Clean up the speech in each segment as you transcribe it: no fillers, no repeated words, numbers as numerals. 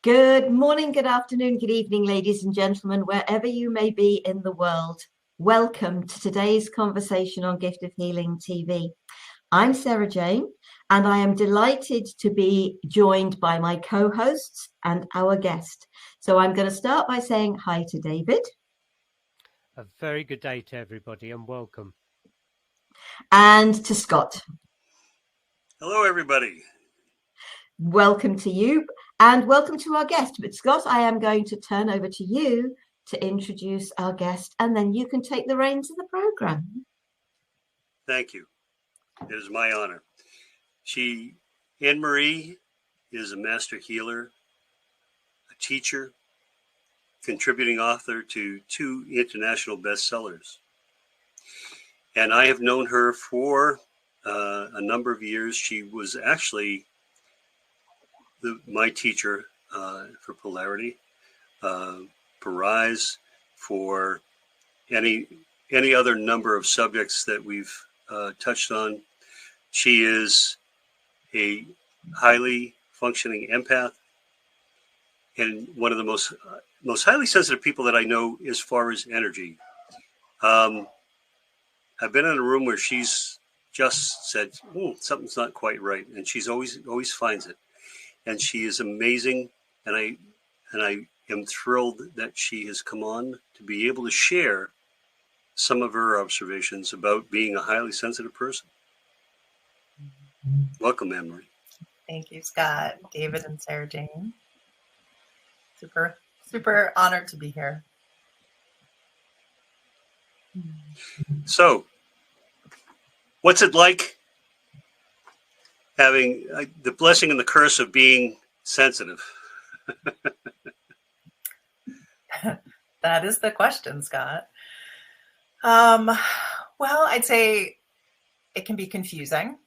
Good morning, good afternoon, good evening, ladies and gentlemen, wherever you may be in the world. Welcome to today's conversation on Gift of Healing TV. I'm Sarah Jane, and I am delighted to be joined by my co-hosts and our guest. So I'm going to start by saying hi to David. A very good day to everybody and welcome. And to Scott. Hello, everybody. Welcome to you and welcome to our guest. But Scott, I am going to turn over to you to introduce our guest, and then you can take the reins of the program. Thank you. It is my honor. Anne-Marie is a master healer, a teacher, contributing author to 2 international bestsellers. And I have known her for a number of years. She was actually my teacher for polarity, Parise, for any other number of subjects that we've touched on. She is a highly functioning empath and one of the most highly sensitive people that I know as far as energy. I've been in a room where she's just said, something's not quite right. And she's always finds it. And she is amazing. And I am thrilled that she has come on to be able to share some of her observations about being a highly sensitive person. Welcome, Anne-Marie. Thank you, Scott, David, and Sarah Jane. Super honored to be here. So, what's it like having the blessing and the curse of being sensitive? That is the question, Scott. Well, I'd say it can be confusing.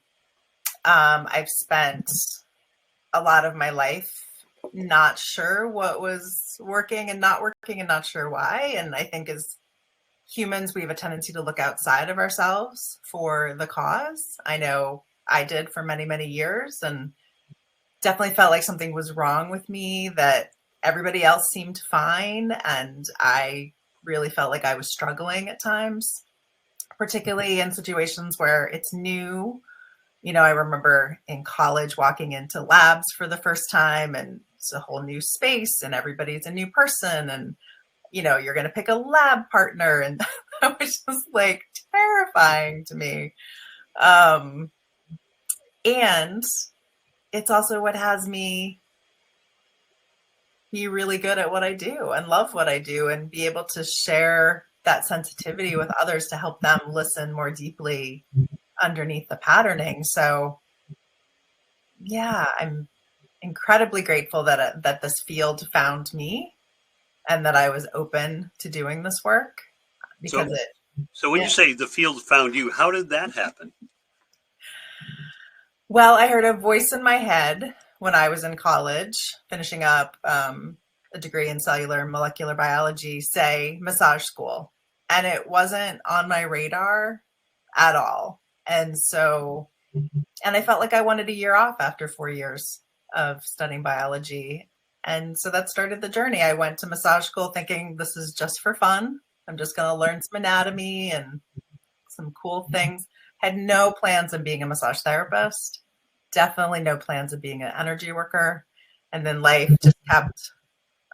I've spent a lot of my life not sure what was working and not sure why. And I think as humans, we have a tendency to look outside of ourselves for the cause. I know I did for many, many years, and definitely felt like something was wrong with me, that everybody else seemed fine. And I really felt like I was struggling at times, particularly in situations where it's new. You know, I remember in college walking into labs for the first time, and it's a whole new space and everybody's a new person, and you know, you're going to pick a lab partner. And that was just like terrifying to me. And it's also what has me be really good at what I do and love what I do and be able to share that sensitivity with others to help them listen more deeply underneath the patterning. So yeah, I'm incredibly grateful that this field found me and that I was open to doing this work. Because so when you say the field found you, how did that happen? Well, I heard a voice in my head when I was in college, finishing up a degree in cellular and molecular biology, say massage school. And it wasn't on my radar at all. And so, and I felt like I wanted a year off after 4 years of studying biology. And so that started the journey. I went to massage school thinking this is just for fun. I'm just going to learn some anatomy and some cool things. Had no plans of being a massage therapist. Definitely no plans of being an energy worker. And then life just kept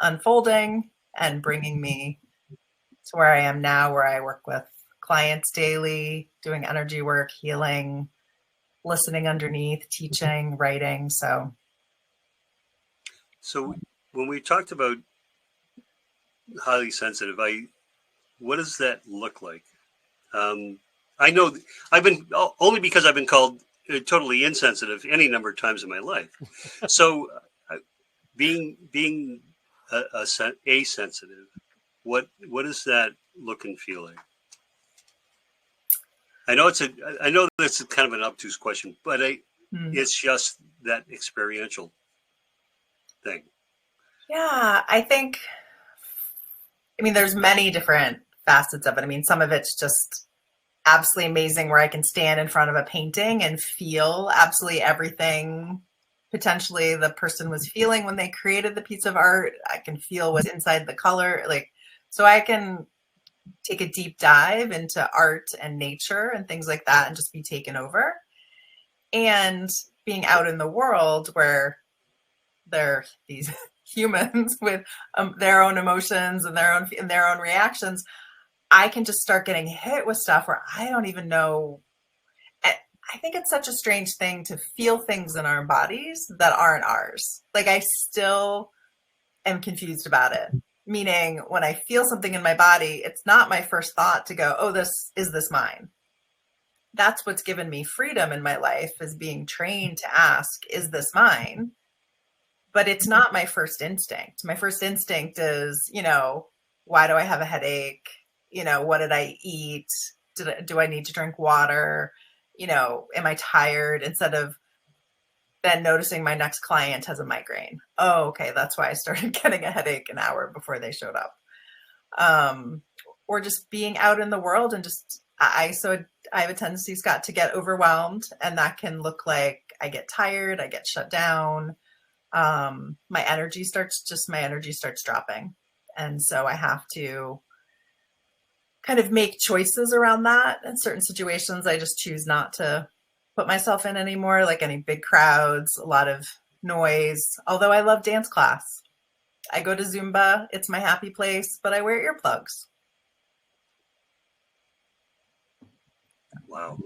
unfolding and bringing me to where I am now, where I work with clients daily, doing energy work, healing, listening underneath, teaching, writing. So when we talked about highly sensitive, what does that look like? I know I've been, only because I've been called totally insensitive any number of times in my life. So being asensitive, what does that look and feel like? I know that's kind of an obtuse question, but it's just that experiential thing. Yeah, I mean, there's many different facets of it. I mean, some of it's just absolutely amazing where I can stand in front of a painting and feel absolutely everything potentially the person was feeling when they created the piece of art. I can feel what's inside the color. Like, so I can take a deep dive into art and nature and things like that and just be taken over. And being out in the world where they're these humans with their own emotions and their own reactions, I can just start getting hit with stuff where I don't even know. I think it's such a strange thing to feel things in our bodies that aren't ours. Like, I still am confused about it. Meaning, when I feel something in my body, it's not my first thought to go, oh, is this mine? That's what's given me freedom in my life, is being trained to ask, is this mine? But it's not my first instinct. My first instinct is, why do I have a headache? What did I eat? Do I need to drink water? Am I tired? Instead of then noticing my next client has a migraine. Oh, okay. That's why I started getting a headache an hour before they showed up. Or just being out in the world and just, I have a tendency, Scott, to get overwhelmed, and that can look like I get tired, I get shut down. My energy starts dropping. And so I have to kind of make choices around that. In certain situations, I just choose not to put myself in anymore, like any big crowds, a lot of noise. Although I love dance class. I go to Zumba. It's my happy place, but I wear earplugs. Wow.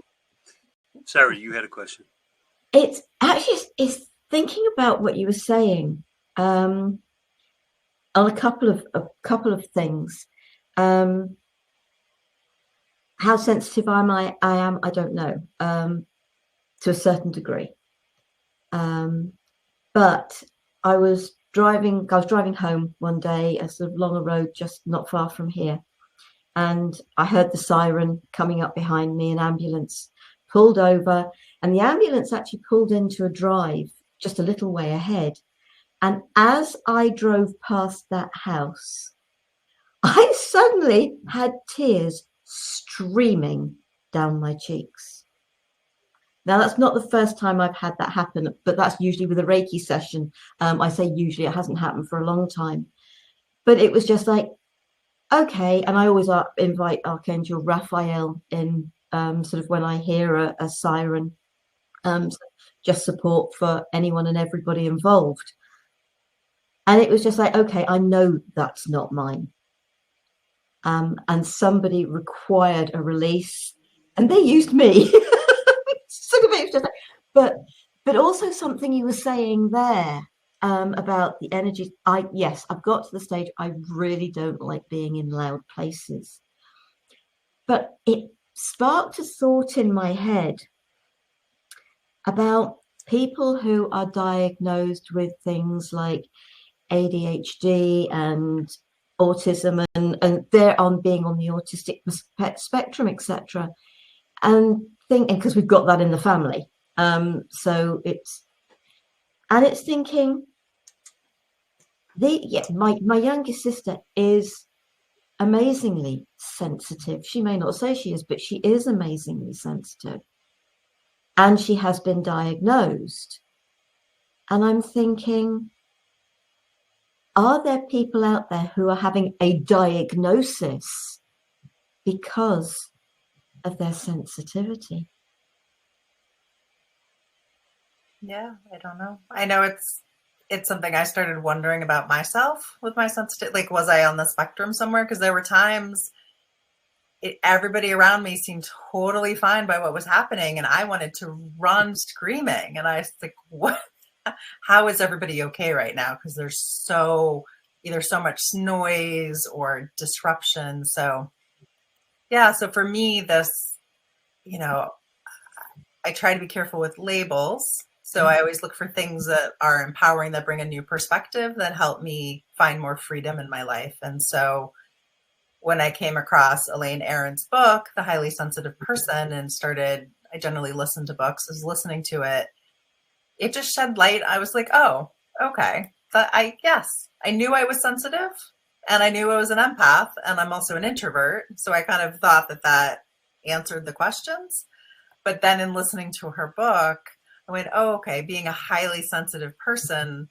Sara, you had a question. It's actually it's thinking about what you were saying on a couple of things. How sensitive I am, I don't know, to a certain degree. But I was driving home one day, a sort of longer road just not far from here. And I heard the siren coming up behind me. An ambulance pulled over, and the ambulance actually pulled into a drive just a little way ahead. And as I drove past that house, I suddenly had tears streaming down my cheeks. Now, that's not the first time I've had that happen, but that's usually with a Reiki session. I say usually, it hasn't happened for a long time. But it was just like, okay. And I always invite Archangel Raphael in, sort of when I hear a siren, just support for anyone and everybody involved. And it was just like, okay, I know that's not mine. And somebody required a release, and they used me. But also something you were saying there, about the energy. I've got to the stage I really don't like being in loud places. But it sparked a thought in my head about people who are diagnosed with things like ADHD and autism, and they're on being on the autistic spectrum, etc. And thinking, because we've got that in the family, so it's thinking, my youngest sister is amazingly sensitive. She may not say she is, but she is amazingly sensitive, and she has been diagnosed. And I'm thinking, are there people out there who are having a diagnosis because of their sensitivity? Yeah, I don't know. I know it's something I started wondering about myself with my sensitivity. Like, was I on the spectrum somewhere? Because there were times everybody around me seemed totally fine by what was happening, and I wanted to run screaming. And I was like, what? How is everybody okay right now? Because there's either so much noise or disruption. So yeah, so for me, this, I try to be careful with labels. So I always look for things that are empowering, that bring a new perspective, that help me find more freedom in my life. And so when I came across Elaine Aron's book, The Highly Sensitive Person, and I generally listen to books, I was listening to it. It just shed light. I was like, oh, okay. I knew I was sensitive, and I knew I was an empath, and I'm also an introvert. So I kind of thought that answered the questions. But then in listening to her book, I went, oh, okay, being a highly sensitive person,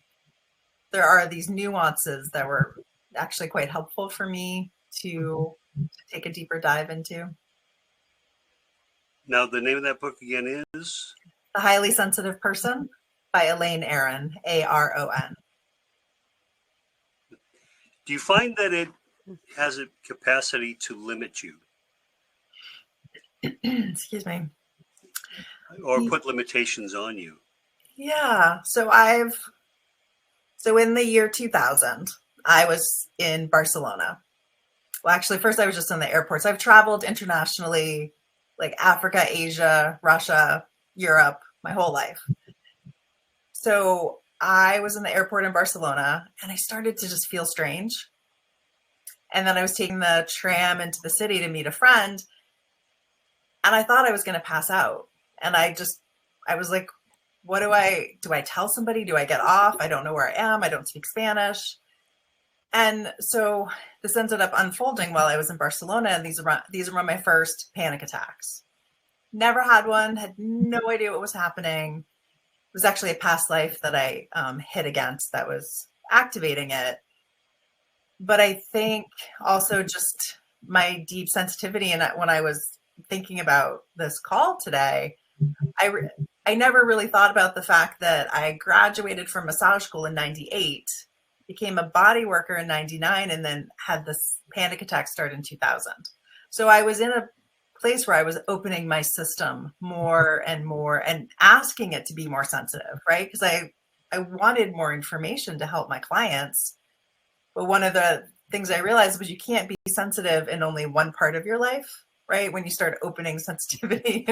there are these nuances that were actually quite helpful for me to take a deeper dive into. Now, the name of that book again is? The Highly Sensitive Person by Elaine Aron, Aron. Do you find that it has a capacity to limit you Excuse me. or put limitations on you? Yeah. So in the year 2000, I was in Barcelona. Well, actually, first I was just in the airports. I've traveled internationally, like Africa, Asia, Russia, Europe, my whole life. So I was in the airport in Barcelona and I started to just feel strange. And then I was taking the tram into the city to meet a friend. And I thought I was going to pass out. And I was like, what do I tell somebody? Do I get off? I don't know where I am. I don't speak Spanish. And so this ended up unfolding while I was in Barcelona. And these were my first panic attacks. Never had one, had no idea what was happening. It was actually a past life that I hit against that was activating it. But I think also just my deep sensitivity. And when I was thinking about this call today, I never really thought about the fact that I graduated from massage school in 98, became a body worker in 99, and then had this panic attack start in 2000. So I was in a place where I was opening my system more and more and asking it to be more sensitive, right? Because I wanted more information to help my clients. But one of the things I realized was you can't be sensitive in only one part of your life, right? When you start opening sensitivity,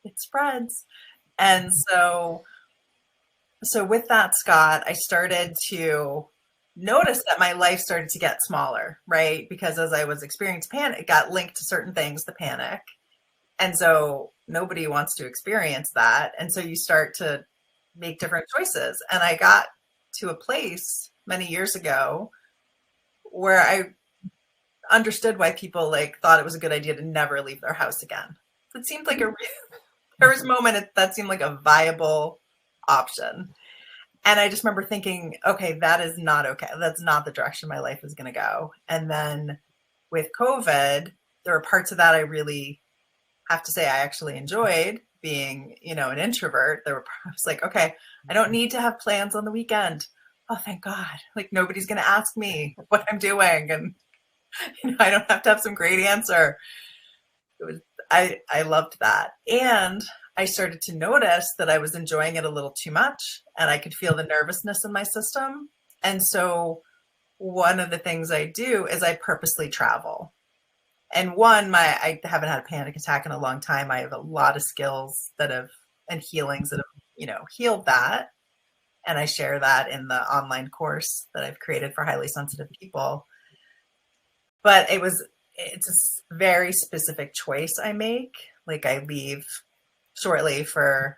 it spreads. And so with that, Scott, I started to notice that my life started to get smaller, right? Because as I was experiencing panic, it got linked to certain things, the panic. And so nobody wants to experience that. And so you start to make different choices. And I got to a place many years ago where I understood why people thought it was a good idea to never leave their house again. It seemed like there was a moment that seemed like a viable option. And I just remember thinking, okay, that is not okay. That's not the direction my life is going to go. And then with COVID, there were parts of that I really have to say I actually enjoyed being, an introvert. I was like, okay, I don't need to have plans on the weekend. Oh, thank God. Nobody's going to ask me what I'm doing. And, I don't have to have some great answer. I loved that. And I started to notice that I was enjoying it a little too much and I could feel the nervousness in my system. And so one of the things I do is I purposely travel. And I haven't had a panic attack in a long time. I have a lot of skills and healings that have, healed that. And I share that in the online course that I've created for highly sensitive people. But it's a very specific choice I make. I leave shortly for,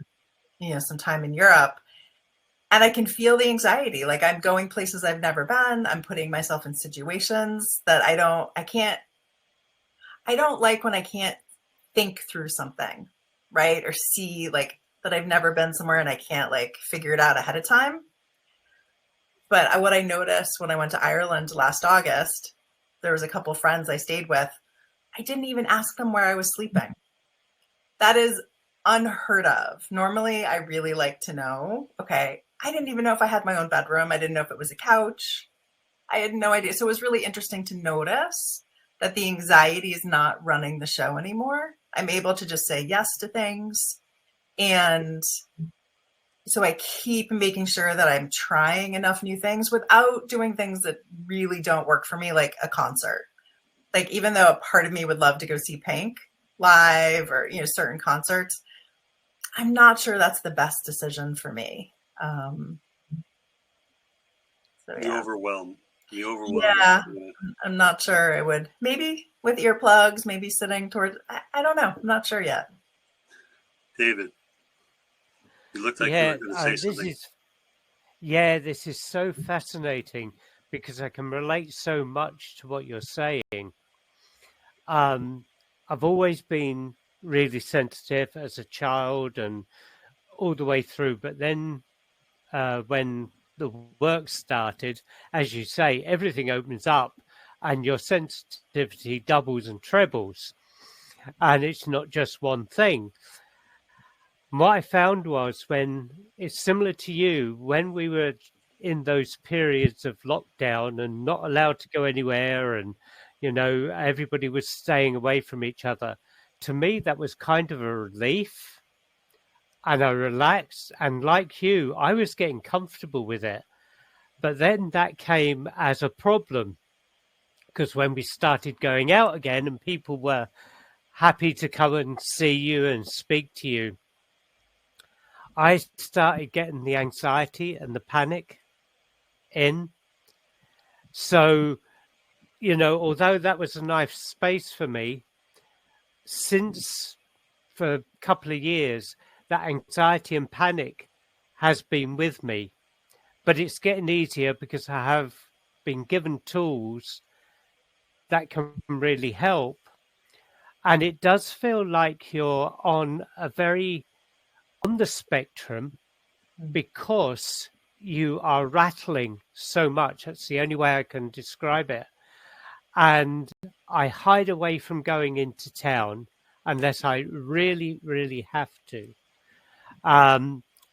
some time in Europe and I can feel the anxiety. I'm going places I've never been. I'm putting myself in situations that I don't like when I can't think through something, right? Or see that I've never been somewhere and I can't figure it out ahead of time. But what I noticed when I went to Ireland last August, there was a couple of friends I stayed with. I didn't even ask them where I was sleeping. That is unheard of. Normally, I really like to know, okay, I didn't even know if I had my own bedroom. I didn't know if it was a couch. I had no idea. So it was really interesting to notice that the anxiety is not running the show anymore. I'm able to just say yes to things. And so I keep making sure that I'm trying enough new things without doing things that really don't work for me, like a concert. Even though a part of me would love to go see Pink live or, certain concerts, I'm not sure that's the best decision for me. You overwhelm. Yeah, I'm not sure I would. Maybe with earplugs, maybe sitting towards, I don't know. I'm not sure yet. David, you look like you were going to say something. This is so fascinating because I can relate so much to what you're saying. I've always been really sensitive as a child and all the way through. But then when the work started, as you say, everything opens up and your sensitivity doubles and trebles. And it's not just one thing. What I found was, when it's similar to you, when we were in those periods of lockdown and not allowed to go anywhere, and everybody was staying away from each other, to me that was kind of a relief, and I relaxed, and like you, I was getting comfortable with it. But then that came as a problem, because when we started going out again and people were happy to come and see you and speak to you, I started getting the anxiety and the panic in. So, although that was a nice space for me, since for a couple of years, that anxiety and panic has been with me. But it's getting easier because I have been given tools that can really help. And it does feel like you're on the spectrum, because you are rattling so much. That's the only way I can describe it. And I hide away from going into town unless I really, really have to.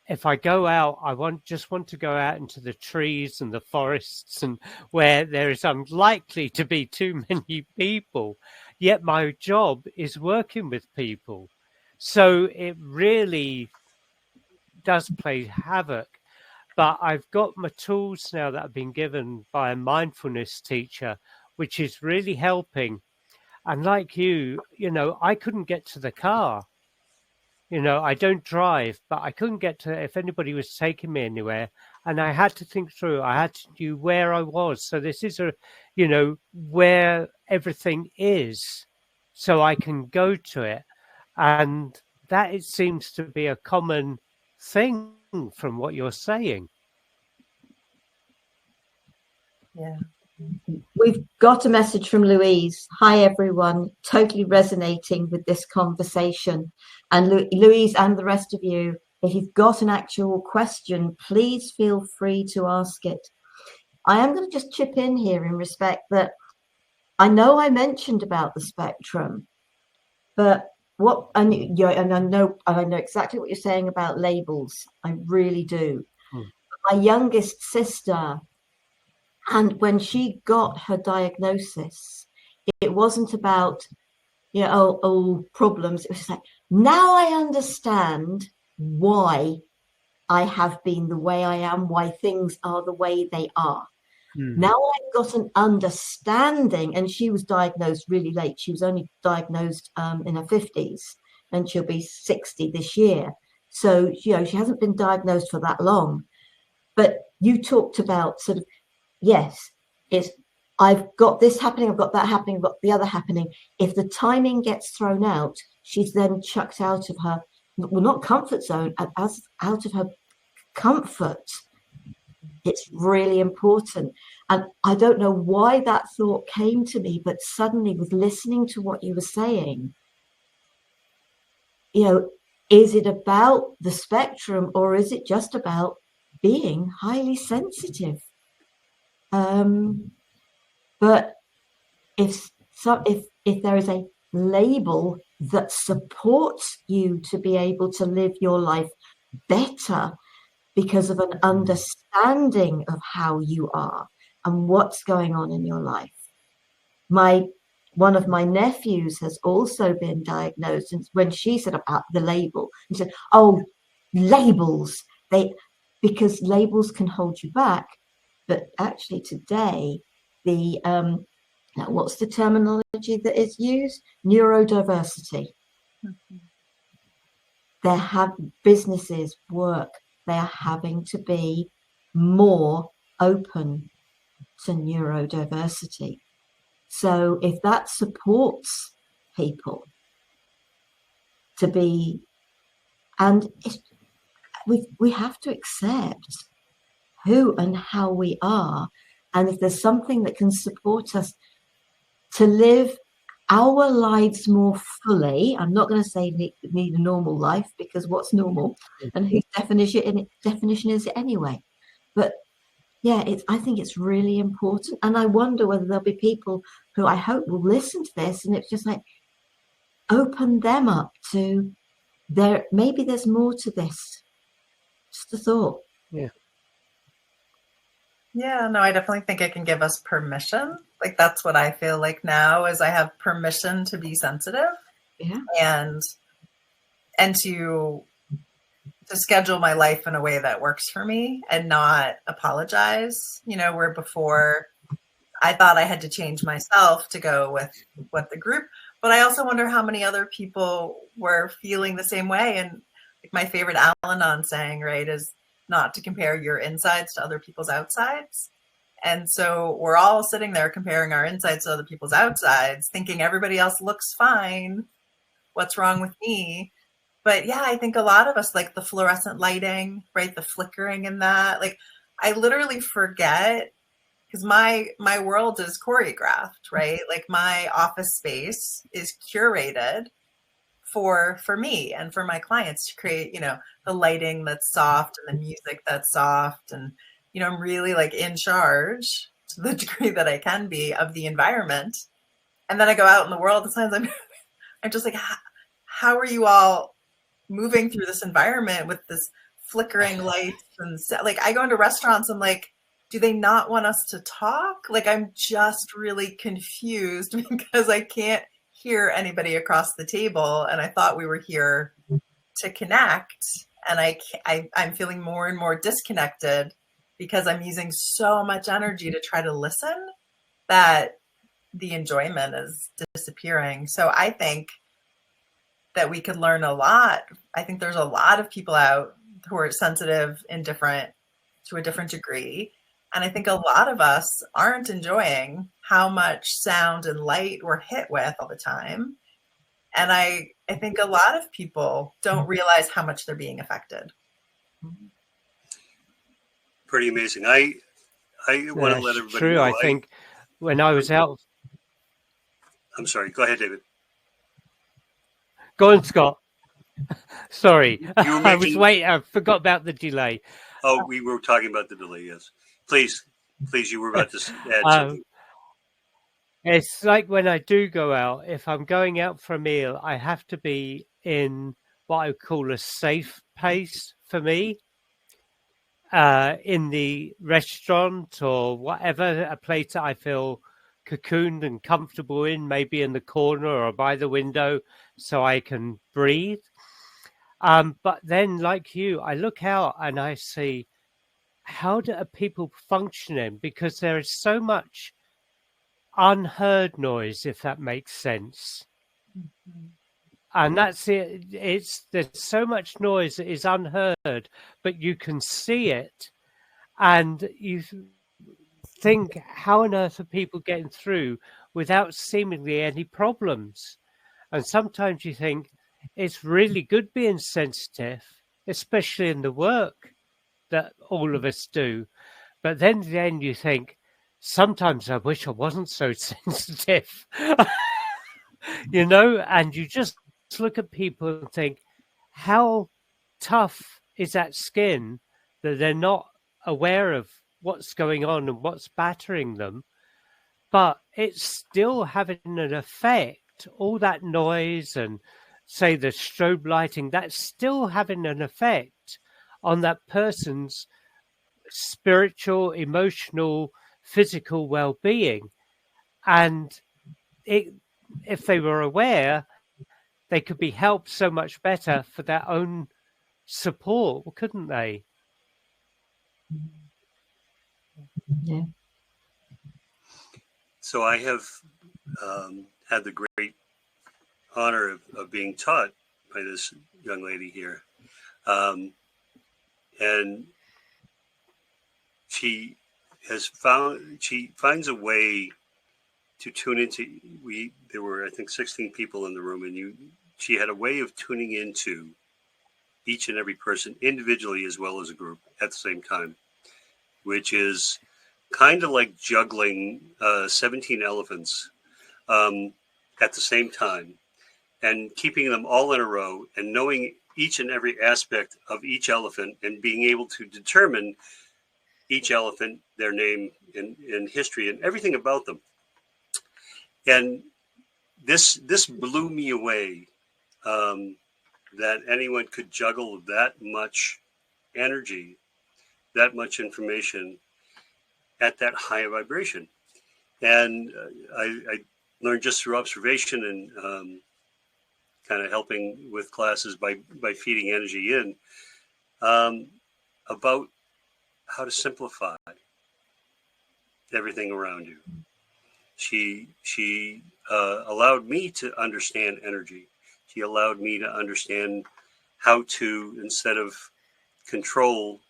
If I go out, I just want to go out into the trees and the forests, and where there is unlikely to be too many people. Yet my job is working with people. So it really does play havoc. But I've got my tools now that I've been given by a mindfulness teacher, which is really helping. And like you, I couldn't get to the car. I don't drive, but I couldn't get to, if anybody was taking me anywhere, and I had to think through. I had to do where I was. So this is where everything is, so I can go to it. And that, it seems to be a common thing from what you're saying. Yeah. We've got a message from Louise. Hi, everyone. Totally resonating with this conversation. And Louise and the rest of you, if you've got an actual question, please feel free to ask it. I am going to just chip in here in respect that I know I mentioned about the spectrum, but I know exactly what you're saying about labels. I really do. My youngest sister, and when she got her diagnosis, it wasn't about, problems. It was just like, now I understand why I have been the way I am, why things are the way they are. Now I've got an understanding, and she was diagnosed really late. She was only diagnosed in her 50s, and she'll be 60 this year. So, she hasn't been diagnosed for that long. But you talked about sort of, yes, I've got this happening, I've got that happening, I've got the other happening. If the timing gets thrown out, she's then chucked out of her, well, not comfort zone, out of her comfort. It's really important. And I don't know why that thought came to me, but suddenly, with listening to what you were saying, is it about the spectrum, or is it just about being highly sensitive? But if there is a label that supports you to be able to live your life better because of an understanding of how you are and what's going on in your life. One of my nephews has also been diagnosed, and when she said about the label, she said, "Oh, labels, because labels can hold you back." But actually today, what's the terminology that is used? Neurodiversity. Businesses, work, they are having to be more open to neurodiversity. So if that supports people to be, and we have to accept who and how we are, and if there's something that can support us to live our lives more fully. I'm not going to say need a normal life, because what's normal and whose definition is it anyway? But yeah, I think it's really important. And I wonder whether there'll be people who I hope will listen to this, and it's just like open them up to maybe there's more to this. Just a thought. Yeah. Yeah, no, I definitely think it can give us permission. Like that's what I feel like now, is I have permission to be sensitive. Yeah. And to schedule my life in a way that works for me and not apologize, where before I thought I had to change myself to go with the group. But I also wonder how many other people were feeling the same way. And like my favorite Al-Anon saying, right, is not to compare your insides to other people's outsides. And so we're all sitting there comparing our insides to other people's outsides, thinking everybody else looks fine. What's wrong with me? But yeah, I think a lot of us, like the fluorescent lighting, right, the flickering in that, like I literally forget, because my world is choreographed, right? Like my office space is curated for me and for my clients to create, the lighting that's soft and the music that's soft. And, I'm really like in charge to the degree that I can be of the environment. And then I go out in the world, and sometimes I'm just like, how are you all moving through this environment with this flickering lights? And like I go into restaurants, I'm like, do they not want us to talk? Like I'm just really confused because I can't hear anybody across the table, and I thought we were here to connect, and I'm feeling more and more disconnected because I'm using so much energy to try to listen that the enjoyment is disappearing. So I think that we could learn a lot. I think there's a lot of people out who are sensitive to a different degree. And I think a lot of us aren't enjoying how much sound and light we're hit with all the time. And I think a lot of people don't realize how much they're being affected. Pretty amazing. I want to let everybody true. know. I think when I was out. I'm sorry. Go ahead, David. Go on, Scott. Sorry. I was waiting. I forgot about the delay. Oh, we were talking about the delay, yes. Please, you were about to add something. It's like when I do go out, if I'm going out for a meal, I have to be in what I call a safe pace for me. In the restaurant or whatever, a place that I feel cocooned and comfortable in, maybe in the corner or by the window, so I can breathe. But then, like you, I look out and I see, how are people functioning? Because there is so much unheard noise, if that makes sense. Mm-hmm. And that's it. There's so much noise that is unheard, but you can see it, and you think, how on earth are people getting through without seemingly any problems? And sometimes you think it's really good being sensitive, especially in the work that all of us do. But then you think, sometimes I wish I wasn't so sensitive, and you just look at people and think, how tough is that skin that they're not aware of what's going on and what's battering them, but it's still having an effect. All that noise and, say, the strobe lighting, that's still having an effect on that person's spiritual, emotional, physical well-being. And if they were aware, they could be helped so much better for their own support, couldn't they? Yeah. So I have had the great honor of being taught by this young lady here. And she finds a way to tune into, there were, I think, 16 people in the room, and she had a way of tuning into each and every person individually as well as a group at the same time, which is kind of like juggling 17 elephants. at the same time, and keeping them all in a row and knowing each and every aspect of each elephant and being able to determine each elephant, their name and history and everything about them. And this blew me away, that anyone could juggle that much energy, that much information at that high vibration. And I learned just through observation and kind of helping with classes by feeding energy in, about how to simplify everything around you. She allowed me to understand energy. She allowed me to understand how to, instead of control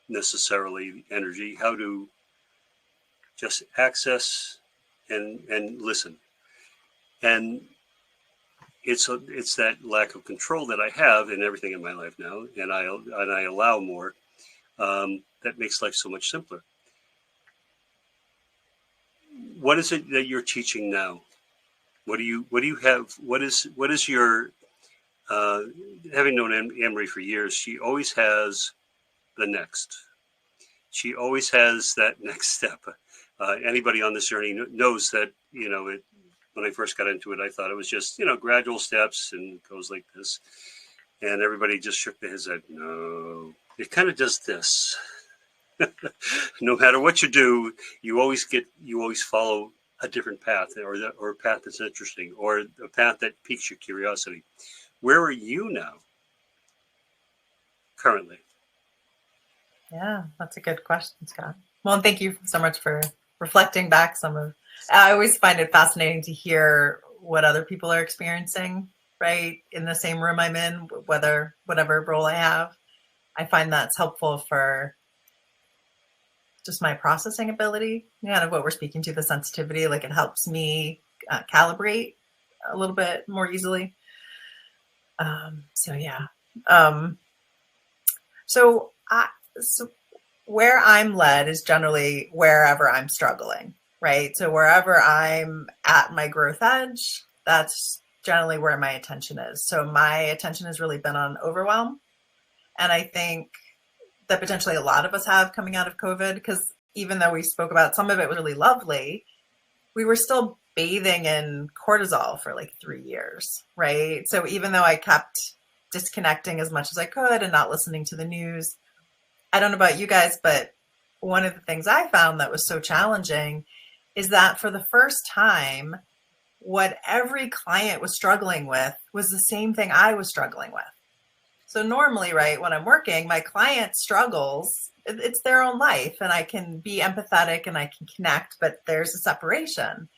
necessarily energy, how to just access and listen. And it's that lack of control that I have in everything in my life now, and I allow more. That makes life so much simpler. What is it that you're teaching now? What do you have? What is your having known Anne-Marie for years, she always has the next. She always has that next step. Anybody on this journey knows that, when I first got into it, I thought it was just, gradual steps and it goes like this. And everybody just shook their heads. No, it kind of does this. No matter what you do, you always follow a different path, or a path that's interesting, or a path that piques your curiosity. Where are you now, currently? Yeah, that's a good question, Scott. Well, and thank you so much for reflecting back some of. I always find it fascinating to hear what other people are experiencing, right, in the same room I'm in, whatever role I have. I find that's helpful for just my processing ability, kind of what we're speaking to, the sensitivity. Like, it helps me calibrate a little bit more easily. So where I'm led is generally wherever I'm struggling, right? So wherever I'm at my growth edge, that's generally where my attention is. So my attention has really been on overwhelm. And I think that potentially a lot of us have coming out of COVID, because even though we spoke about some of it was really lovely, we were still bathing in cortisol for like 3 years, right? So even though I kept disconnecting as much as I could and not listening to the news, I don't know about you guys, but one of the things I found that was so challenging is that for the first time, what every client was struggling with was the same thing I was struggling with. So normally, right, when I'm working, my client struggles, it's their own life, and I can be empathetic and I can connect, but there's a separation.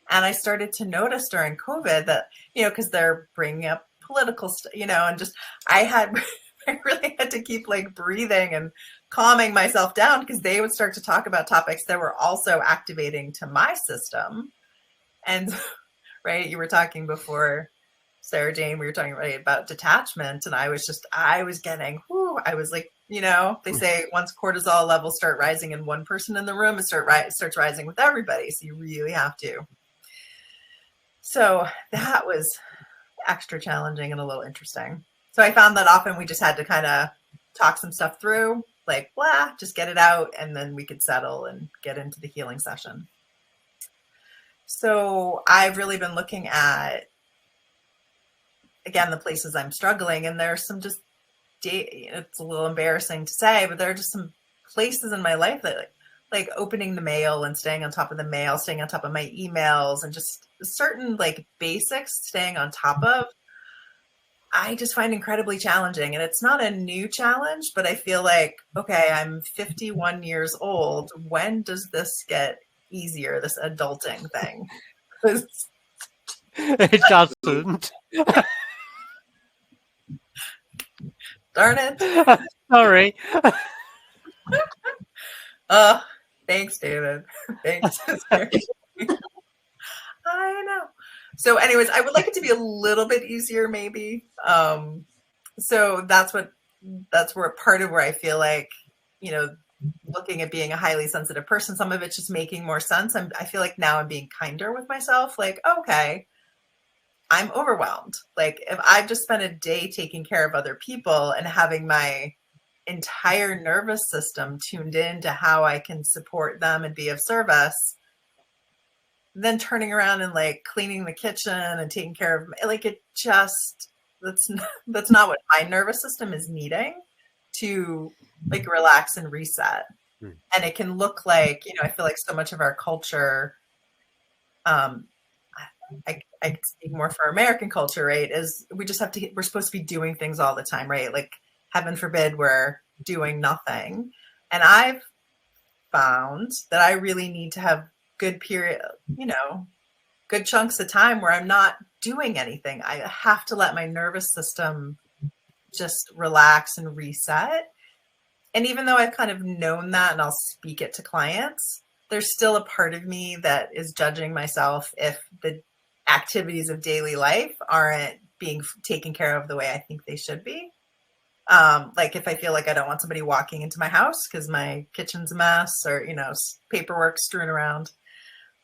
And I started to notice during COVID that, because they're bringing up political stuff, and just, I really had to keep like breathing and calming myself down, because they would start to talk about topics that were also activating to my system. And right, you were talking before, Sarah Jane, we were talking about detachment, and I was getting, I was like, they say once cortisol levels start rising in one person in the room, it starts rising with everybody. So you really have to. So that was extra challenging and a little interesting. So I found that often we just had to kind of talk some stuff through, like, blah, just get it out, and then we could settle and get into the healing session. So I've really been looking at, again, the places I'm struggling, and there's some just, it's a little embarrassing to say, but there are just some places in my life that like opening the mail and staying on top of the mail, staying on top of my emails, and just certain like basics staying on top of, I just find incredibly challenging. And it's not a new challenge, but I feel like, okay, I'm 51 years old. When does this get easier, this adulting thing? It doesn't. Darn it. Sorry. Thanks, David. Thanks. I know. So anyways, I would like it to be a little bit easier, maybe. So that's where part of where I feel like, looking at being a highly sensitive person, some of it's just making more sense. I feel like now I'm being kinder with myself. Like, okay, I'm overwhelmed. Like if I've just spent a day taking care of other people and having my entire nervous system tuned in to how I can support them and be of service, then turning around and like cleaning the kitchen and taking care of, like, it just, that's not what my nervous system is needing to like relax and reset. And it can look like, I feel like so much of our culture, I can speak more for American culture, right? Is we're supposed to be doing things all the time, right? Like heaven forbid we're doing nothing. And I've found that I really need to have good good chunks of time where I'm not doing anything. I have to let my nervous system just relax and reset. And even though I've kind of known that and I'll speak it to clients, there's still a part of me that is judging myself if the activities of daily life aren't being taken care of the way I think they should be. Like if I feel like I don't want somebody walking into my house because my kitchen's a mess or, paperwork strewn around,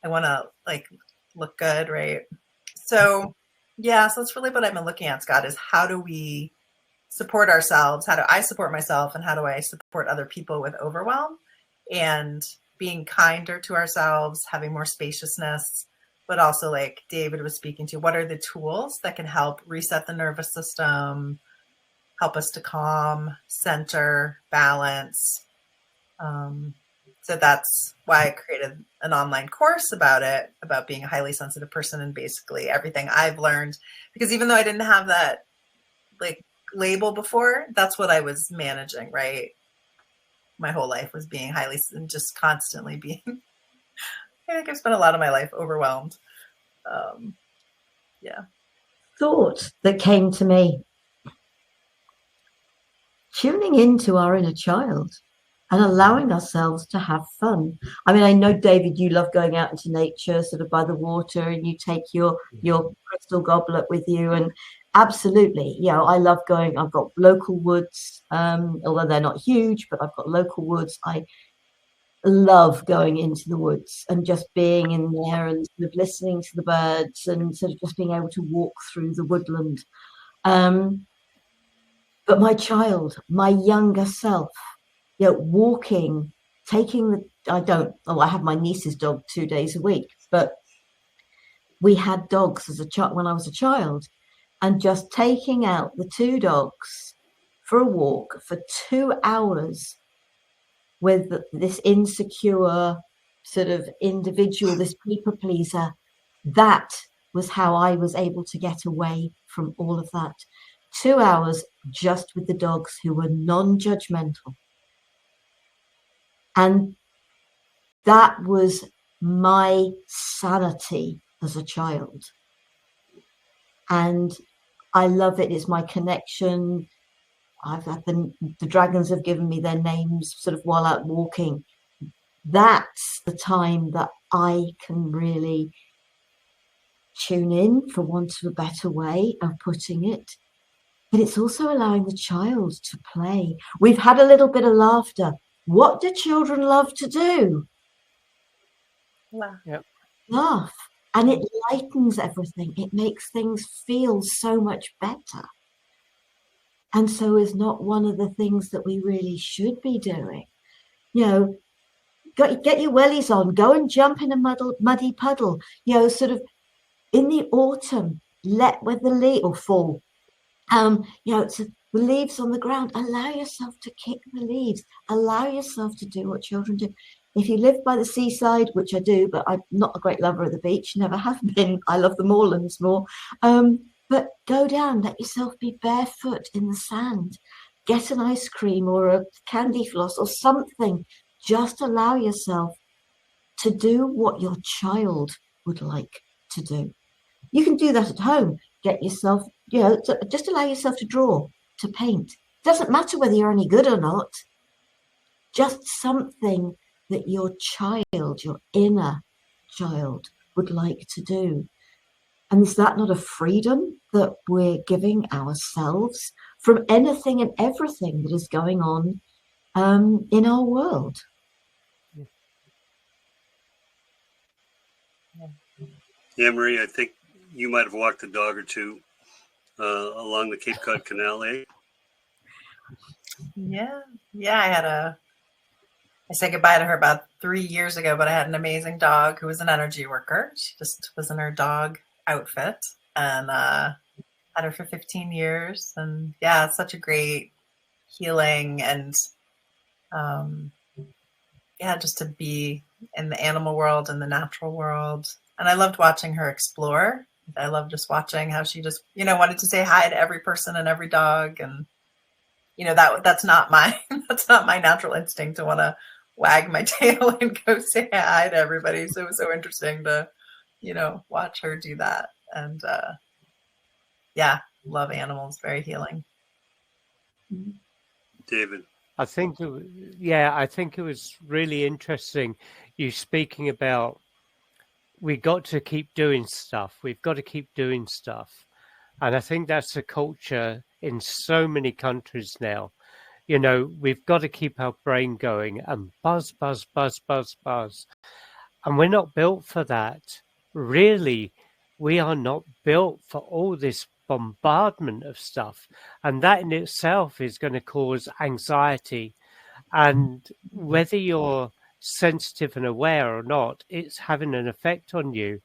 I want to like look good, right? So yeah, so that's really what I've been looking at, Scott, is how do we support ourselves? How do I support myself? And how do I support other people with overwhelm? And being kinder to ourselves, having more spaciousness, but also like David was speaking to, what are the tools that can help reset the nervous system, help us to calm, center, balance. So that's why I created an online course about it, about being a highly sensitive person and basically everything I've learned. Because even though I didn't have that like label before, that's what I was managing, right? My whole life was being highly and just constantly being, I think I've spent a lot of my life overwhelmed. Yeah. Thought that came to me, tuning into our inner child and allowing ourselves to have fun. I mean, I know, David, you love going out into nature, sort of by the water, and you take your crystal goblet with you. And absolutely, I love going. I've got local woods, although they're not huge, but I've got local woods. I love going into the woods and just being in there and sort of listening to the birds and sort of just being able to walk through the woodland. But my child, my younger self, walking, I have my niece's dog 2 days a week, but we had dogs as a child when I was a child, and just taking out the two dogs for a walk for 2 hours with this insecure sort of individual, this people pleaser, that was how I was able to get away from all of that. 2 hours just with the dogs who were non-judgmental. And that was my sanity as a child. And I love it. It's my connection. I've had the dragons have given me their names sort of while out walking. That's the time that I can really tune in, for want of a better way of putting it. But it's also allowing the child to play. We've had a little bit of laughter. What do children love to do? Laugh. Yep. Laugh. And it lightens everything. It makes things feel so much better. And so is not one of the things that we really should be doing. Get your wellies on, go and jump in a muddy puddle, sort of in the autumn, let where the leaf or fall. It's the leaves on the ground. Allow yourself to kick the leaves. Allow yourself to do what children do. If you live by the seaside, which I do, but I'm not a great lover of the beach, never have been. I love the moorlands more. But go down, let yourself be barefoot in the sand. Get an ice cream or a candy floss or something. Just allow yourself to do what your child would like to do. You can do that at home. Get yourself, just allow yourself to draw, to paint. Doesn't matter whether you're any good or not. Just something that your child, your inner child, would like to do. And is that not a freedom that we're giving ourselves from anything and everything that is going on in our world? Yeah, Marie, I think you might have walked a dog or two along the Cape Cod Canal, eh? Yeah. I said goodbye to her about 3 years ago, but I had an amazing dog who was an energy worker. She just was in her dog outfit, and had her for 15 years. And yeah, it's such a great healing, and um, yeah, just to be in the animal world and the natural world. And I loved watching her explore. I love just watching how she just, wanted to say hi to every person and every dog. And, that's not my, that's not my natural instinct to want to wag my tail and go say hi to everybody. So it was so interesting to, watch her do that. And, yeah, love animals, very healing. David. I think it was really interesting you speaking about we got to keep doing stuff. We've got to keep doing stuff. And I think that's a culture in so many countries now. We've got to keep our brain going and buzz, buzz, buzz, buzz, buzz. And we're not built for that. Really, we are not built for all this bombardment of stuff. And that in itself is going to cause anxiety. And whether you're sensitive and aware or not, it's having an effect on you.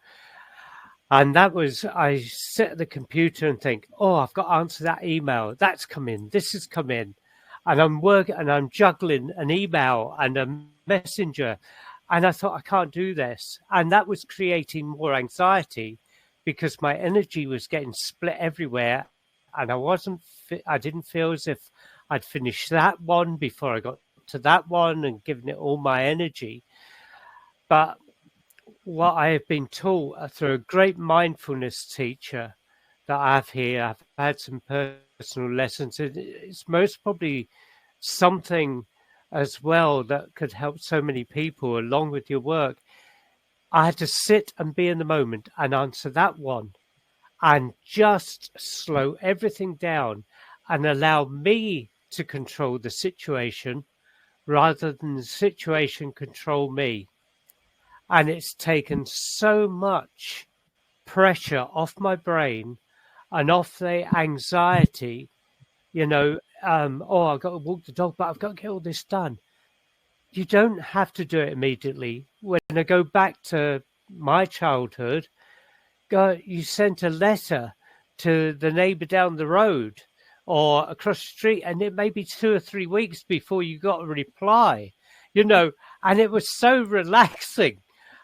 And I sit at the computer and think, oh, I've got to answer that email. That's come in. This has come in. And I'm juggling an email and a messenger. And I thought, I can't do this. And that was creating more anxiety because my energy was getting split everywhere. And I didn't feel as if I'd finished that one before I got to that one and given it all my energy. But what I have been taught through a great mindfulness teacher that I have here, I've had some personal lessons. It's most probably something as well that could help so many people along with your work. I had to sit and be in the moment and answer that one and just slow everything down and allow me to control the situation rather than the situation control me. And it's taken so much pressure off my brain and off the anxiety, I've got to walk the dog, but I've got to get all this done. You don't have to do it immediately. When I go back to my childhood, you sent a letter to the neighbor down the road or across the street, and it may be 2 or 3 weeks before you got a reply, and it was so relaxing.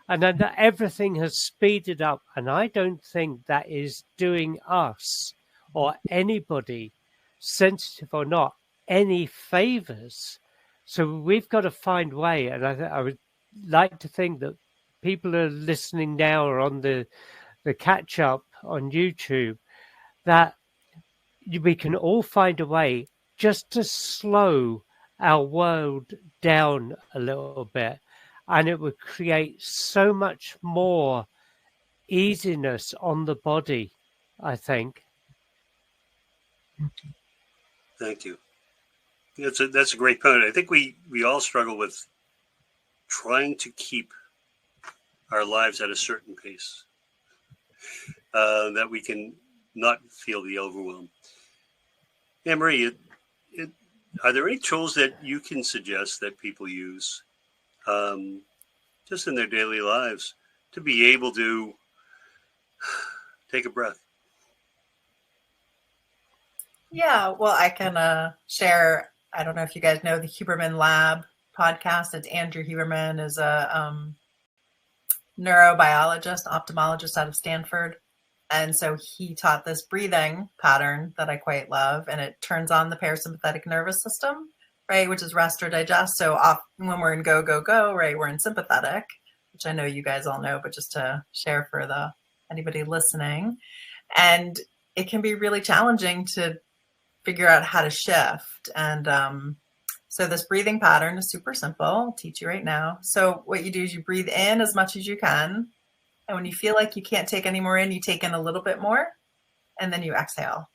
And then everything has speeded up. And I don't think that is doing us or anybody, sensitive or not, any favors. So we've got to find a way. And I would like to think that people are listening now or on the catch up on YouTube, that we can all find a way just to slow our world down a little bit. And it would create so much more easiness on the body, I think. Thank you. That's a great point. I think we all struggle with trying to keep our lives at a certain pace that we can not feel the overwhelm. Anne-Marie, are there any tools that you can suggest that people use just in their daily lives to be able to take a breath? Yeah, well, I can share. I don't know if you guys know the Huberman Lab podcast. It's Andrew Huberman is a neurobiologist, ophthalmologist out of Stanford. And so he taught this breathing pattern that I quite love, and it turns on the parasympathetic nervous system, right, which is rest or digest. So when we're in go, go, go, right, we're in sympathetic, which I know you guys all know, but just to share for anybody listening. And it can be really challenging to figure out how to shift. And so this breathing pattern is super simple. I'll teach you right now. So what you do is you breathe in as much as you can. And when you feel like you can't take any more in, you take in a little bit more, and then you exhale.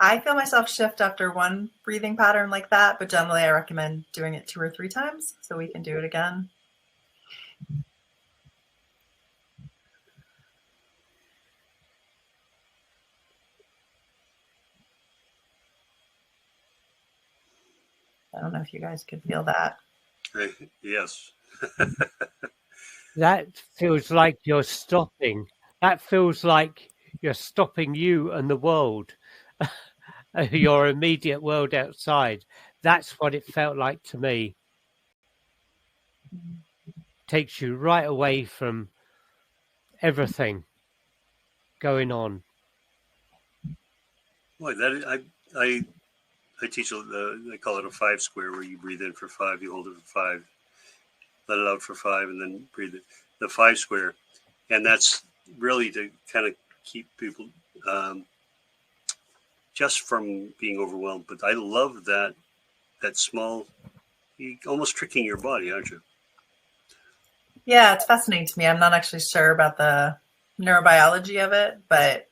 I feel myself shift after one breathing pattern like that, but generally I recommend doing it 2 or 3 times so we can do it again. I don't know if you guys could feel that. Yes. That feels like you're stopping. That feels like you're stopping you and the world, your immediate world outside. That's what it felt like to me. Takes you right away from everything going on. Boy, that I teach they call it a 5 square, where you breathe in for 5, you hold it for 5, let it out for 5, and then breathe it. The 5 square, and that's really to kind of keep people just from being overwhelmed. But I love that small, you almost tricking your body, aren't you? Yeah, it's fascinating to me. I'm not actually sure about the neurobiology of it, but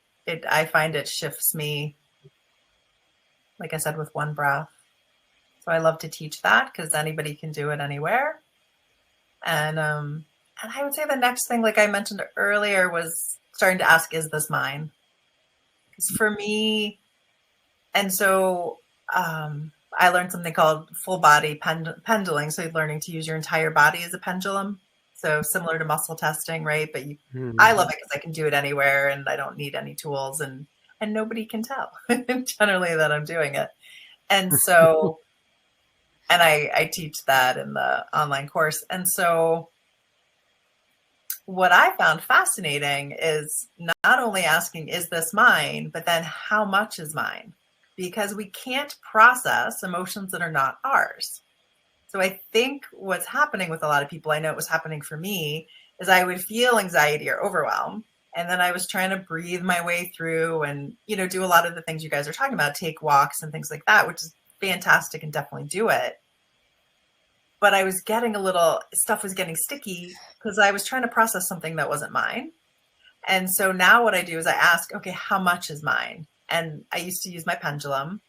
I find it shifts me, like I said, with one breath. So I love to teach that because anybody can do it anywhere. And I would say the next thing, like I mentioned earlier, was starting to ask, is this mine? Because for me, and so I learned something called full body pendulum. So learning to use your entire body as a pendulum. So similar to muscle testing, right? But I love it because I can do it anywhere and I don't need any tools, and nobody can tell generally that I'm doing it. And so, and I teach that in the online course. And so what I found fascinating is not only asking, is this mine, but then how much is mine? Because we can't process emotions that are not ours. So I think what's happening with a lot of people, I know it was happening for me, is I would feel anxiety or overwhelm. And then I was trying to breathe my way through and, do a lot of the things you guys are talking about, take walks and things like that, which is fantastic and definitely do it. But I was getting stuff was getting sticky because I was trying to process something that wasn't mine. And so now what I do is I ask, okay, how much is mine? And I used to use my pendulum.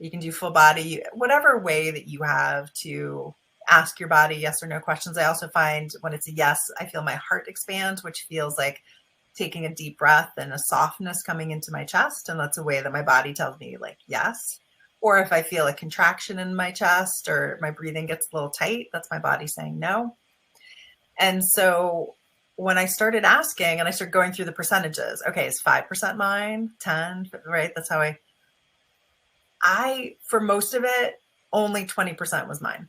You can do full body, whatever way that you have to ask your body yes or no questions. I also find when it's a yes, I feel my heart expand, which feels like taking a deep breath and a softness coming into my chest. And that's a way that my body tells me like, yes. Or if I feel a contraction in my chest or my breathing gets a little tight, that's my body saying no. And so when I started asking and I started going through the percentages, okay, is 5% mine, 10, right? That's how for most of it, only 20% was mine.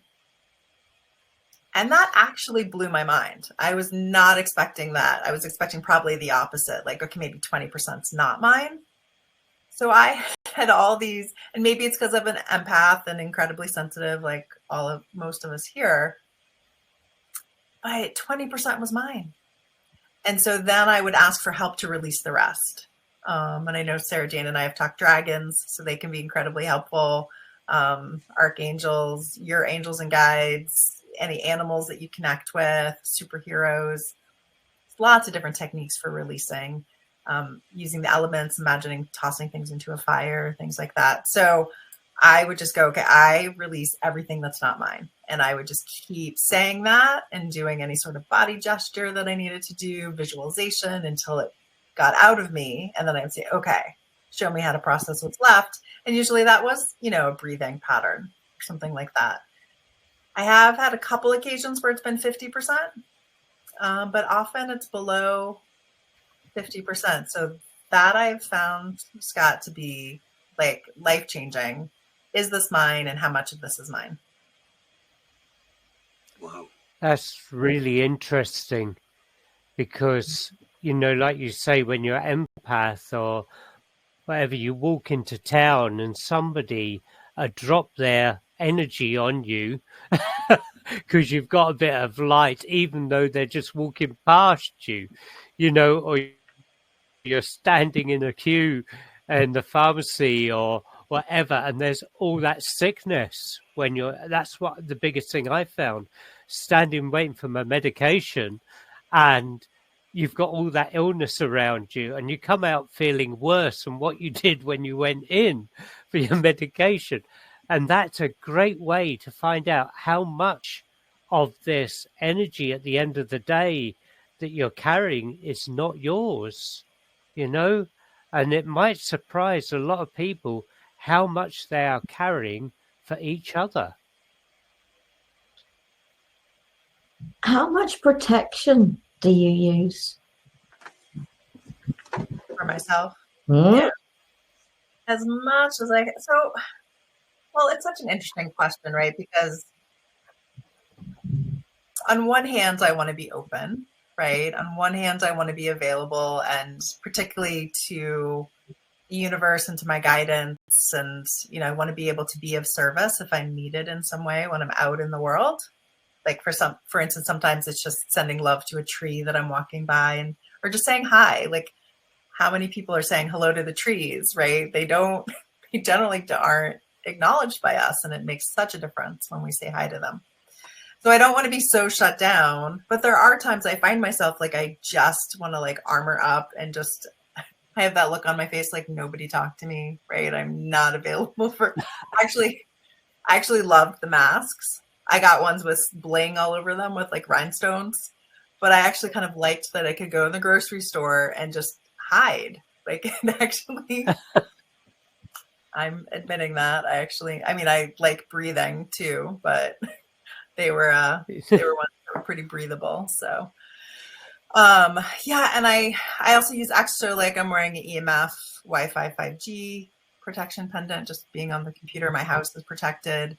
And that actually blew my mind. I was not expecting that. I was expecting probably the opposite, like, okay, maybe 20% is not mine. So I had all these, and maybe it's because I'm an empath and incredibly sensitive, like most of us here, but 20% was mine. And so then I would ask for help to release the rest. And I know Sarah Jane and I have talked dragons, so they can be incredibly helpful. Archangels, your angels and guides, any animals that you connect with, superheroes, lots of different techniques for releasing, using the elements, imagining tossing things into a fire, things like that. So I would just go, okay, I release everything that's not mine. And I would just keep saying that and doing any sort of body gesture that I needed to do, visualization until it got out of me. And then I would say, okay, show me how to process what's left. And usually that was, a breathing pattern or something like that. I have had a couple occasions where it's been 50%, but often it's below 50%. So that I've found, Scott, to be like life-changing. Is this mine, and how much of this is mine? Wow. That's really interesting because, like you say, when you're empath or whatever, you walk into town and somebody drop their energy on you because you've got a bit of light, even though they're just walking past you, or you're standing in a queue in the pharmacy or whatever, and there's all that sickness that's what the biggest thing I found, standing waiting for my medication, and you've got all that illness around you and you come out feeling worse than what you did when you went in for your medication. And that's a great way to find out how much of this energy at the end of the day that you're carrying is not yours, you know? And it might surprise a lot of people how much they are carrying for each other. How much protection do you use? For myself? Hmm? Yeah. As much as I so well, it's such an interesting question, right? Because on one hand, I want to be open, right? On one hand, I want to be available, and particularly to the universe and to my guidance. And, I want to be able to be of service if I'm needed in some way when I'm out in the world. Like for instance, sometimes it's just sending love to a tree that I'm walking by, or just saying hi. Like, how many people are saying hello to the trees, right? They generally aren't acknowledged by us. And it makes such a difference when we say hi to them. So I don't want to be so shut down, but there are times I find myself like I just want to like armor up and just I have that look on my face like nobody talk to me, right? I'm not available for I actually loved the masks. I got ones with bling all over them with like rhinestones, but I actually kind of liked that I could go in the grocery store and just hide. Like actually I'm admitting that I like breathing too, but they were ones that were pretty breathable. So yeah, and I also use extra, like I'm wearing an EMF Wi-Fi 5G protection pendant, just being on the computer. My house is protected.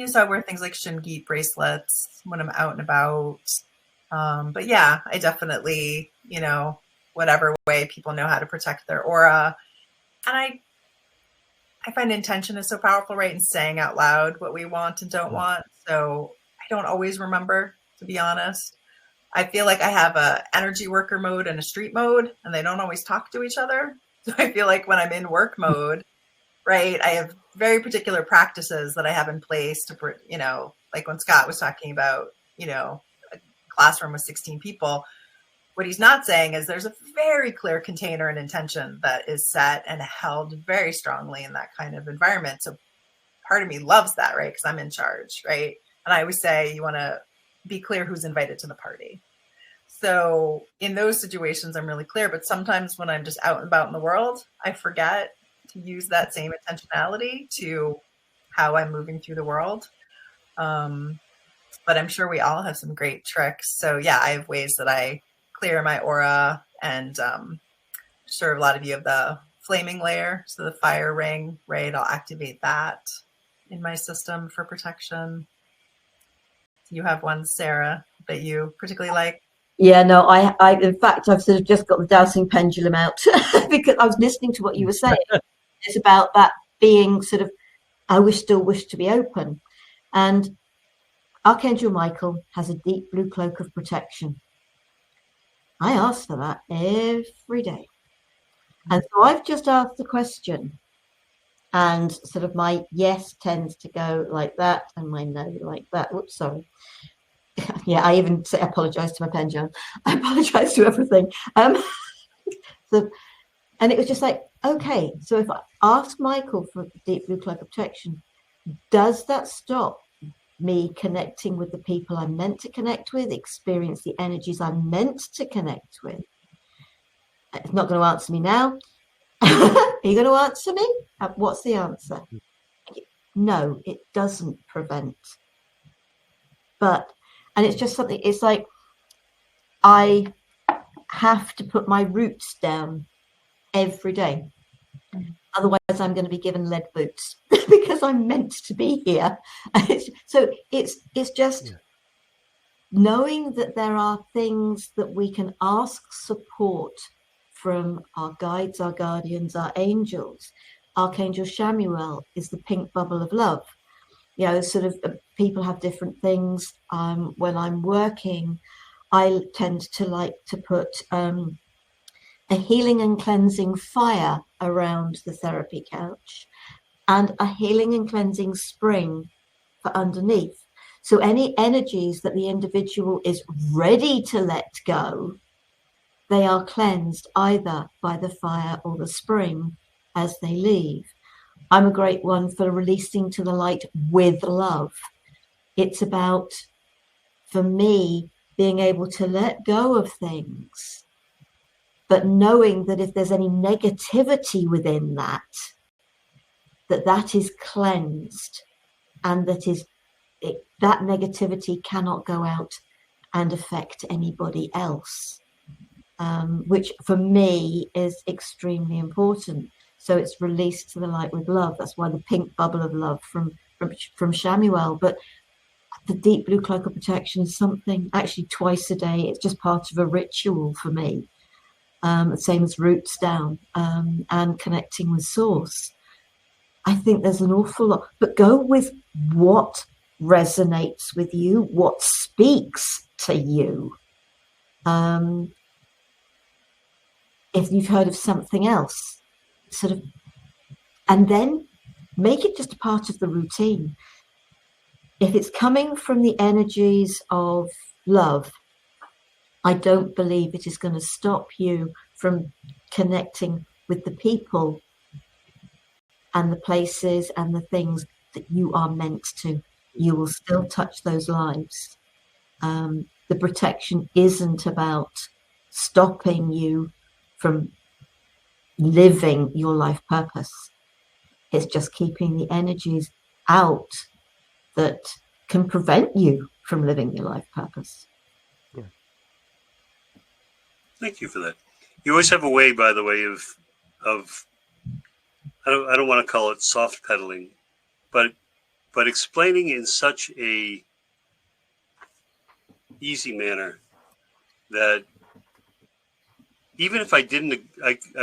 So I wear things like shingeet bracelets when I'm out and about. But yeah, I definitely, whatever way people know how to protect their aura. And I find intention is so powerful, right? And saying out loud what we want and don't want. So I don't always remember, to be honest. I feel like I have a energy worker mode and a street mode, and they don't always talk to each other. So I feel like when I'm in work mode, right, I have very particular practices that I have in place to, like when Scott was talking about, a classroom with 16 people. What he's not saying is there's a very clear container and intention that is set and held very strongly in that kind of environment. So part of me loves that, right? Because I'm in charge, right? And I always say you want to be clear who's invited to the party. So in those situations, I'm really clear. But sometimes when I'm just out and about in the world, I forget to use that same intentionality to how I'm moving through the world. But I'm sure we all have some great tricks. So yeah, I have ways that I clear my aura, and sure a lot of you have the flaming layer, so the fire ring, right? I'll activate that in my system for protection. You have one, Sarah, that you particularly like? Yeah, no, I in fact I've sort of just got the dowsing pendulum out because I was listening to what you were saying. It's about that being sort of still wish to be open. And Archangel Michael has a deep blue cloak of protection. I ask for that every day. And so I've just asked the question, and sort of my yes tends to go like that and my no like that. Whoops, sorry. Yeah, I even apologize to my pendulum. I apologize to everything. And it was just like, okay, so if I ask Michael for deep blue cloak of protection, does that stop me connecting with the people I'm meant to connect with, experience the energies I'm meant to connect with? It's not going to answer me now. Are you going to answer me? What's the answer? No, it doesn't prevent. And it's just something, it's like I have to put my roots down every day. Otherwise, I'm going to be given lead boots because I'm meant to be here. So it's just knowing that there are things that we can ask support from our guides, our guardians, our angels. Archangel Shamuel is the pink bubble of love. Sort of people have different things. When I'm working, I tend to like to put a healing and cleansing fire around the therapy couch and a healing and cleansing spring for underneath. So any energies that the individual is ready to let go, they are cleansed either by the fire or the spring as they leave. I'm a great one for releasing to the light with love. It's about, for me, being able to let go of things, but knowing that if there's any negativity within that, that is cleansed, and that negativity cannot go out and affect anybody else, which for me is extremely important. So it's released to the light with love. That's why the pink bubble of love from Shamuel. But the deep blue cloak of protection is something actually twice a day. It's just part of a ritual for me. Same as roots down, and connecting with source. I think there's an awful lot, but go with what resonates with you, what speaks to you. If you've heard of something else, sort of, and then make it just a part of the routine. If it's coming from the energies of love, I don't believe it is going to stop you from connecting with the people and the places and the things that you are meant to. You will still touch those lives. The protection isn't about stopping you from living your life purpose. It's just keeping the energies out that can prevent you from living your life purpose. Yeah. Thank you for that. You always have a way, by the way, of I don't want to call it soft pedaling, but explaining in such a easy manner that even if I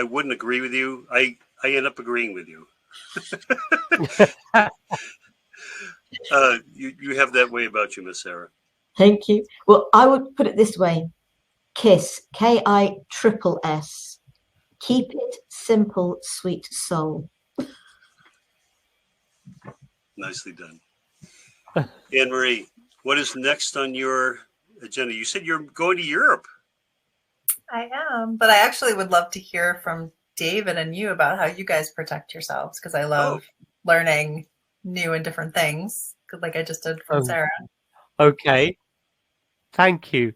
wouldn't agree with you, I end up agreeing with you. You have that way about you, Miss Sara. Thank you. Well, I would put it this way: KISS, KISSS. Keep it simple, sweet soul. Nicely done. Anne-Marie, what is next on your agenda? You said you're going to Europe. I am, but I actually would love to hear from David and you about how you guys protect yourselves, because I love learning new and different things, like I just did from Sara. Okay, thank you.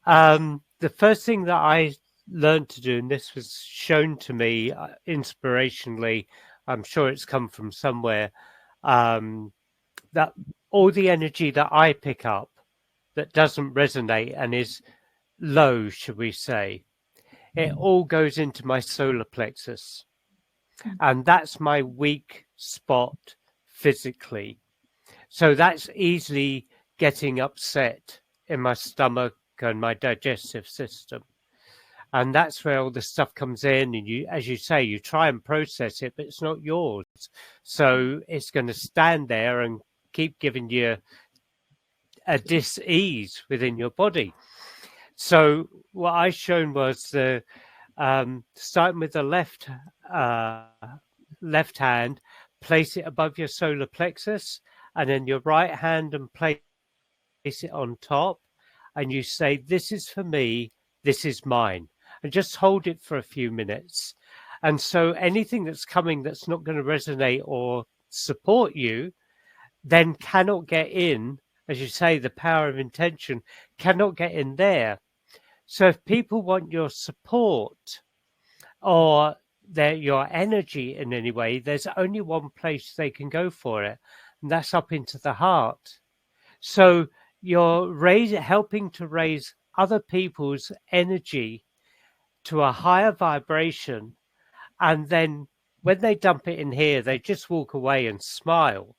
The first thing that I learned to do, and this was shown to me inspirationally, I'm sure it's come from somewhere, that all the energy that I pick up that doesn't resonate and is low, should we say, it all goes into my solar plexus. And that's my weak spot physically. So that's easily getting upset in my stomach and my digestive system. And that's where all the stuff comes in, and you, as you say, you try and process it, but it's not yours. So it's going to stand there and keep giving you a dis-ease within your body. So what I shown was the starting with the left hand, place it above your solar plexus, and then your right hand and place it on top, and you say, "This is for me, this is mine," and just hold it for a few minutes. And so anything that's coming that's not going to resonate or support you then cannot get in. As you say, the power of intention cannot get in there. So if people want your support or your energy in any way, there's only one place they can go for it, and that's up into the heart. So you're helping to raise other people's energy to a higher vibration, and then when they dump it in here, they just walk away and smile.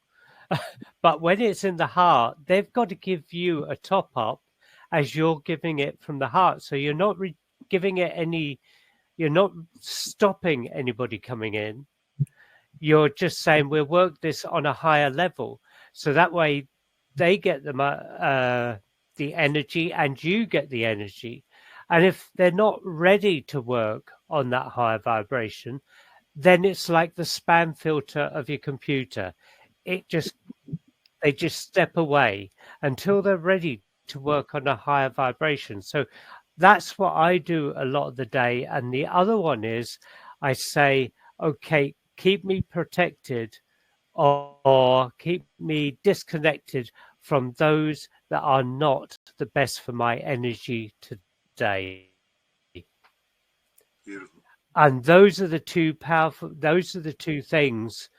But when it's in the heart, they've got to give you a top up as you're giving it from the heart. So you're not giving it any, you're not stopping anybody coming in. You're just saying, we'll work this on a higher level. So that way they get the energy and you get the energy. And if they're not ready to work on that higher vibration, then it's like the spam filter of your computer. It just they just step away until they're ready to work on a higher vibration. So that's what I do a lot of the day. And the other one is I say, okay, keep me protected or keep me disconnected from those that are not the best for my energy today. Beautiful. And those are the two things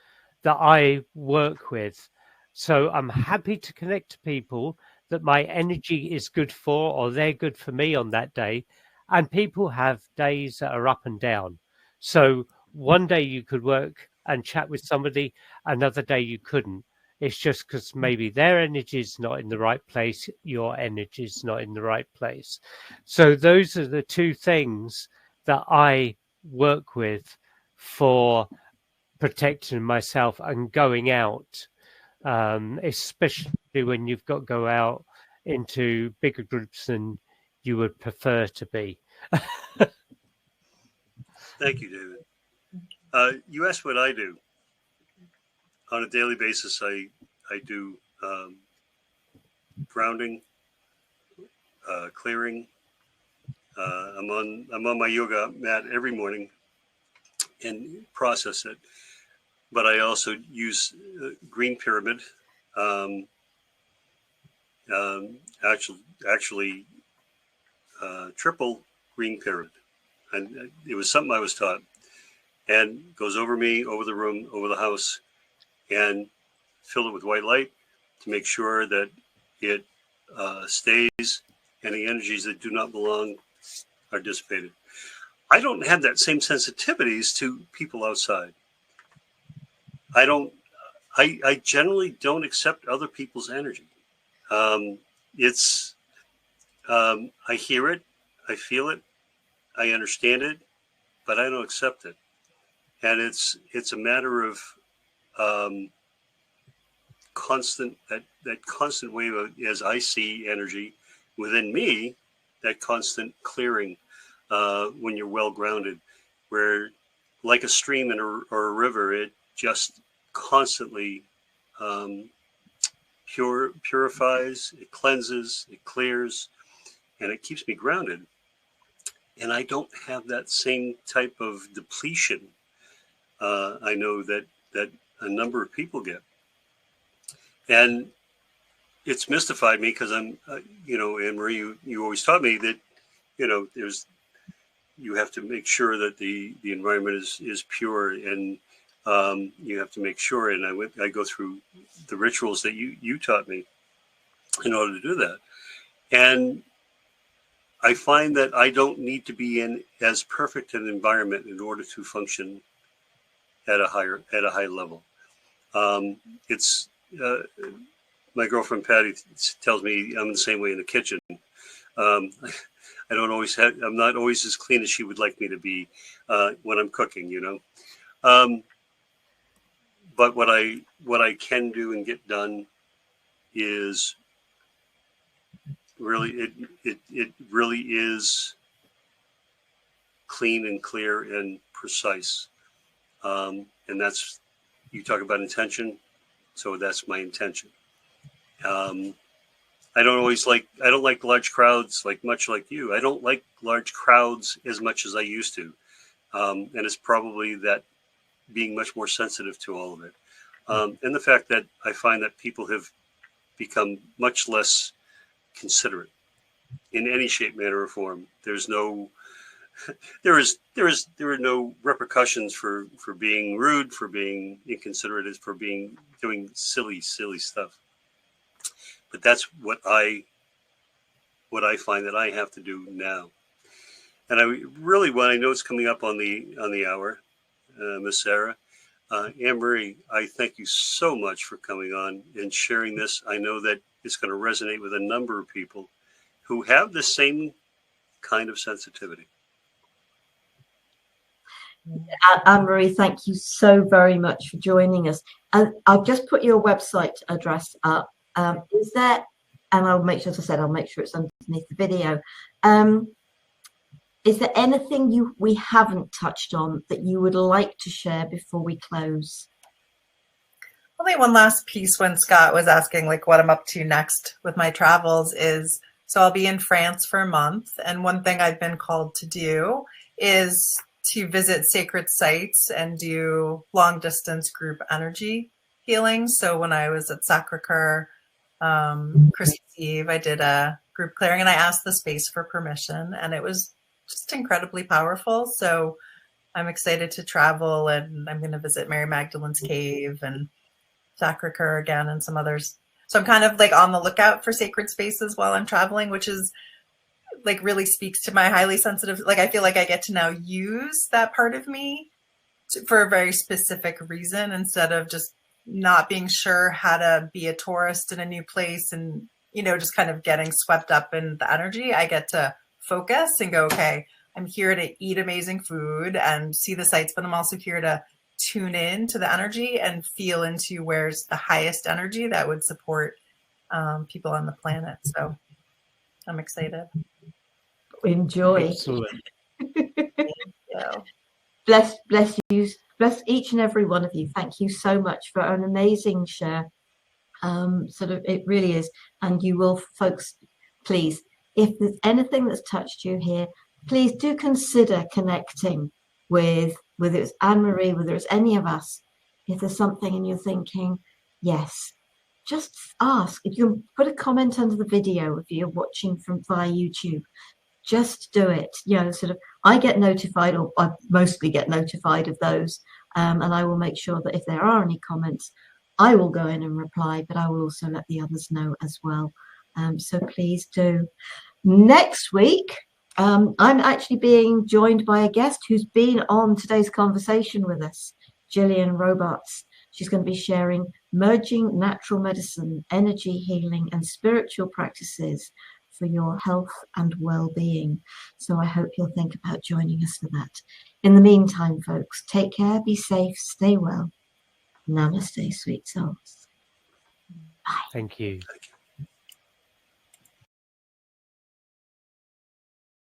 that I work with. So I'm happy to connect to people that my energy is good for, or they're good for me on that day. And people have days that are up and down. So one day you could work and chat with somebody, another day you couldn't. It's just because maybe their energy is not in the right place, your energy is not in the right place. So those are the two things that I work with for protecting myself and going out, especially when you've got to go out into bigger groups than you would prefer to be. Thank you, David. You asked what I do. On a daily basis, I do grounding, clearing. I'm on my yoga mat every morning and process it. But I also use green pyramid. Um, actually, triple green pyramid, and it was something I was taught, and goes over me, over the room, over the house, and fill it with white light to make sure that it stays. Any energies that do not belong are dissipated. I don't have that same sensitivities to people outside. I generally don't accept other people's energy. It's I hear it, I feel it, I understand it, but I don't accept it. And it's a matter of constant that constant wave of, as I see energy within me, that constant clearing when you're well grounded, where like a stream or a river, it just constantly purifies, it cleanses, it clears, and it keeps me grounded. And I don't have that same type of depletion. I know that a number of people get, and it's mystified me because I'm, Anne Marie, you always taught me that, you have to make sure that the environment is pure, and you have to make sure. And I go through the rituals that you taught me in order to do that. And I find that I don't need to be in as perfect an environment in order to function at a high level. It's my girlfriend Patty tells me I'm the same way in the kitchen. I'm not always as clean as she would like me to be when I'm cooking, But what I can do and get done is really it really is clean and clear and precise. And that's, you talk about intention, so that's my intention. I don't like large crowds, much like you. I don't like large crowds as much as I used to. And it's probably that being much more sensitive to all of it. And the fact that I find that people have become much less considerate in any shape, manner, or form. There's no, there are no repercussions for being rude, for being inconsiderate, for doing silly stuff. But that's what I find that I have to do now. And I know it's coming up on the hour, Miss Sara. Anne Marie, I thank you so much for coming on and sharing this. I know that it's going to resonate with a number of people who have the same kind of sensitivity. Anne-Marie, thank you so very much for joining us. And I've just put your website address up. Is there, and I'll make sure, as I said, I'll make sure it's underneath the video. Is there anything we haven't touched on that you would like to share before we close? Only one last piece when Scott was asking like what I'm up to next with my travels is, so I'll be in France for a month. And one thing I've been called to do is to visit sacred sites and do long distance group energy healing. So when I was at Sacre-Cœur, Christmas Eve, I did a group clearing and I asked the space for permission, and it was just incredibly powerful. So I'm excited to travel, and I'm going to visit Mary Magdalene's cave and Sacre-Cœur again and some others. So I'm kind of like on the lookout for sacred spaces while I'm traveling, which is like really speaks to my highly sensitive, like I feel like I get to now use that part of me for a very specific reason, instead of just not being sure how to be a tourist in a new place and, you know, just kind of getting swept up in the energy. I get to focus and go, okay, I'm here to eat amazing food and see the sights, but I'm also here to tune in to the energy and feel into where's the highest energy that would support people on the planet. So I'm excited. Enjoy. Excellent. Yeah. Bless you. Bless each and every one of you. Thank you so much for an amazing share. Sort of, it really is. And you will, folks, please, if there's anything that's touched you here, please do consider connecting with, whether it's Anne-Marie, whether it's any of us. If there's something and you're thinking, yes, just ask. If you can put a comment under the video if you're watching from via YouTube, just do it. You know, sort of, I get notified, or I mostly get notified of those, and I will make sure that if there are any comments, I will go in and reply, but I will also let the others know as well. So please do. Next week, I'm actually being joined by a guest who's been on today's conversation with us, Gillian Robarts. She's going to be sharing merging natural medicine, energy healing, and spiritual practices for your health and well-being. So I hope you'll think about joining us for that. In the meantime, folks, take care, be safe, stay well. Namaste, sweet souls. Bye. Thank you. Thank you.